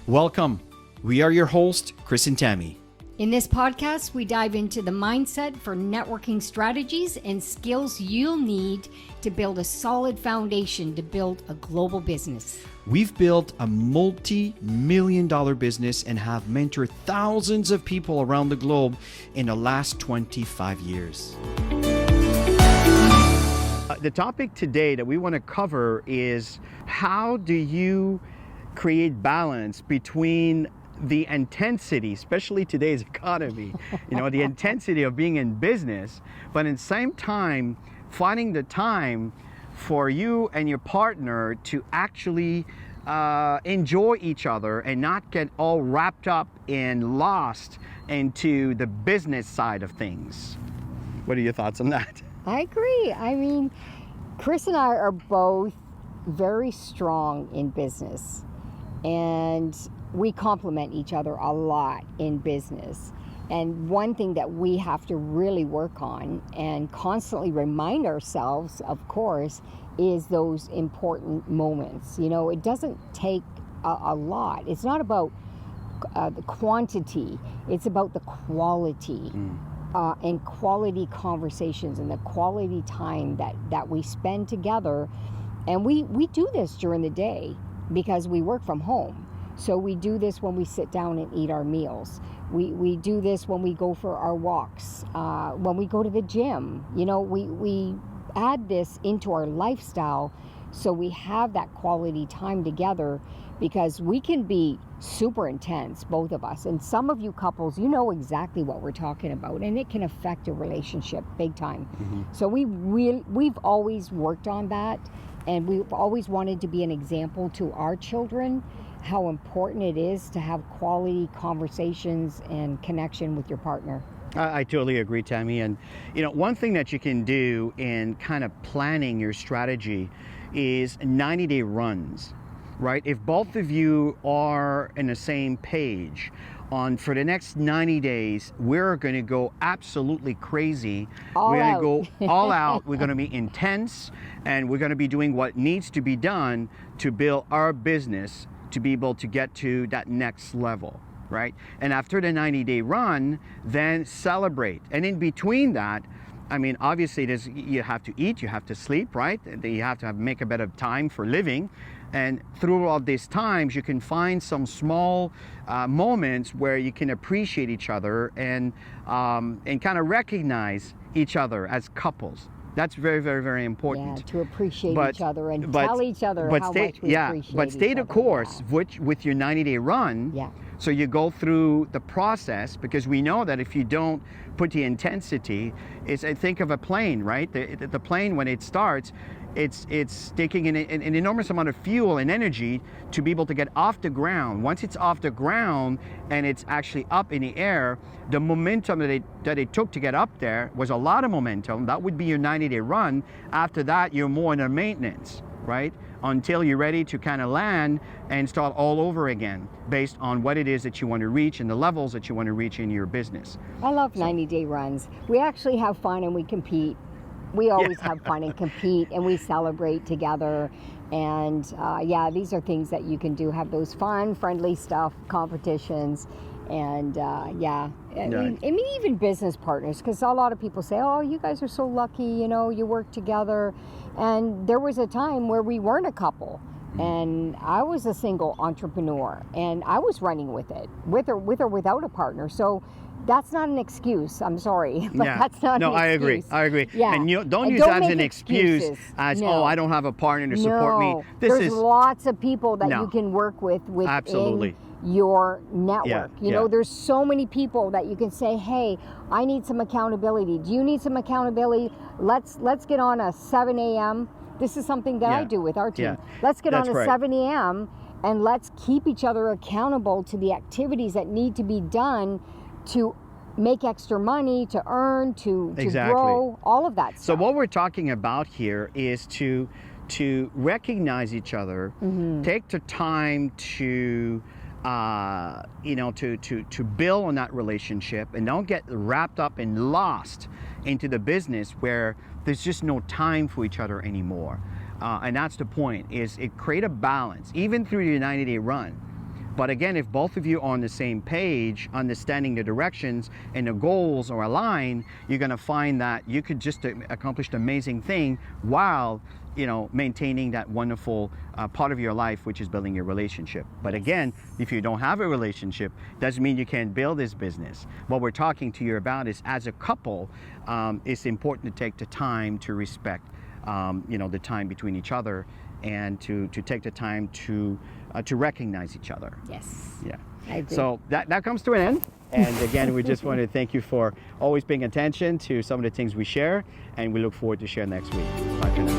Welcome. We are your hosts, Chris and Tammy. In this podcast, we dive into the mindset for networking strategies and skills you'll need to build a solid foundation to build a global business. We've built a multi-million-dollar business and have mentored thousands of people around the globe in the last 25 years. The topic today that we want to cover is how do you create balance between the intensity, especially today's economy, the intensity of being in business, but at the same time, finding the time for you and your partner to actually enjoy each other and not get all wrapped up and lost into the business side of things. What are your thoughts on that? I agree. I mean, Chris and I are both very strong in business, and we complement each other a lot in business. And one thing that we have to really work on and constantly remind ourselves, of course, is those important moments. It doesn't take a lot. It's not about the quantity, it's about the quality. And quality conversations and the quality time that we spend together. And we do this during the day because we work from home. So we do this when we sit down and eat our meals. We do this when we go for our walks, when we go to the gym. We add this into our lifestyle so we have that quality time together, because we can be super intense, both of us. And some of you couples, you know exactly what we're talking about, and it can affect a relationship big time. Mm-hmm. So we've always worked on that, and we've always wanted to be an example to our children how important it is to have quality conversations and connection with your partner. I totally agree, Tammy. And one thing that you can do in kind of planning your strategy is 90-day runs, right? If both of you are in the same page on for the next 90 days, we're going to go absolutely crazy. We're going to go all out. We're going to be intense, and we're going to be doing what needs to be done to build our business to be able to get to that next level, right? And after the 90-day run, then celebrate. And in between that, I mean, obviously, you have to eat, you have to sleep, right? You have to make a bit of time for living. And through all these times, you can find some small moments where you can appreciate each other and kind of recognize each other as couples. That's very, very, very important. Yeah, to appreciate each other and tell each other how much we appreciate each other. But stay the course with your 90-day run. Yeah. So you go through the process, because we know that if you don't put the intensity, think of a plane, right? The plane, when it starts, it's taking an enormous amount of fuel and energy to be able to get off the ground. Once it's off the ground and it's actually up in the air, the momentum that it took to get up there was a lot of momentum. That would be your 90-day run. After that, you're more in a maintenance, right? Until you're ready to kind of land and start all over again based on what it is that you want to reach and the levels that you want to reach in your business. I love 90-day runs. We actually have fun and we compete. We always have fun and compete, and we celebrate together. And these are things that you can do. Have those fun, friendly stuff, competitions. And I mean, even business partners, because a lot of people say, oh, you guys are so lucky, you work together. And there was a time where we weren't a couple. And I was a single entrepreneur, and I was running with it, with or without a partner. So that's not an excuse. I'm sorry, but that's not an excuse. I agree. Yeah. And don't use that as an excuse as, no. I don't have a partner to support me. There's lots of people that you can work with within Absolutely. your network. Yeah. There's so many people that you can say, hey, I need some accountability. Do you need some accountability? Let's get on a 7 a.m. This is something that I do with our team. Yeah. Let's get That's on a right. 7 a.m. and let's keep each other accountable to the activities that need to be done to make extra money, to earn, to grow, all of that stuff. So what we're talking about here is to recognize each other, take the time to to build on that relationship, and don't get wrapped up and lost into the business where there's just no time for each other anymore. And that's the point, is it create a balance, even through your 90-day run. But again, if both of you are on the same page, understanding the directions and the goals are aligned, you're going to find that you could just accomplish an amazing thing while, you know, maintaining that wonderful part of your life, which is building your relationship. But again, if you don't have a relationship, doesn't mean you can't build this business. What we're talking to you about is, as a couple, it's important to take the time to respect, you know, the time between each other, and to take the time to recognize each other. Yes. Yeah. I agree. So that comes to an end. And again, we just want to thank you for always paying attention to some of the things we share, and we look forward to share next week. Bye for now.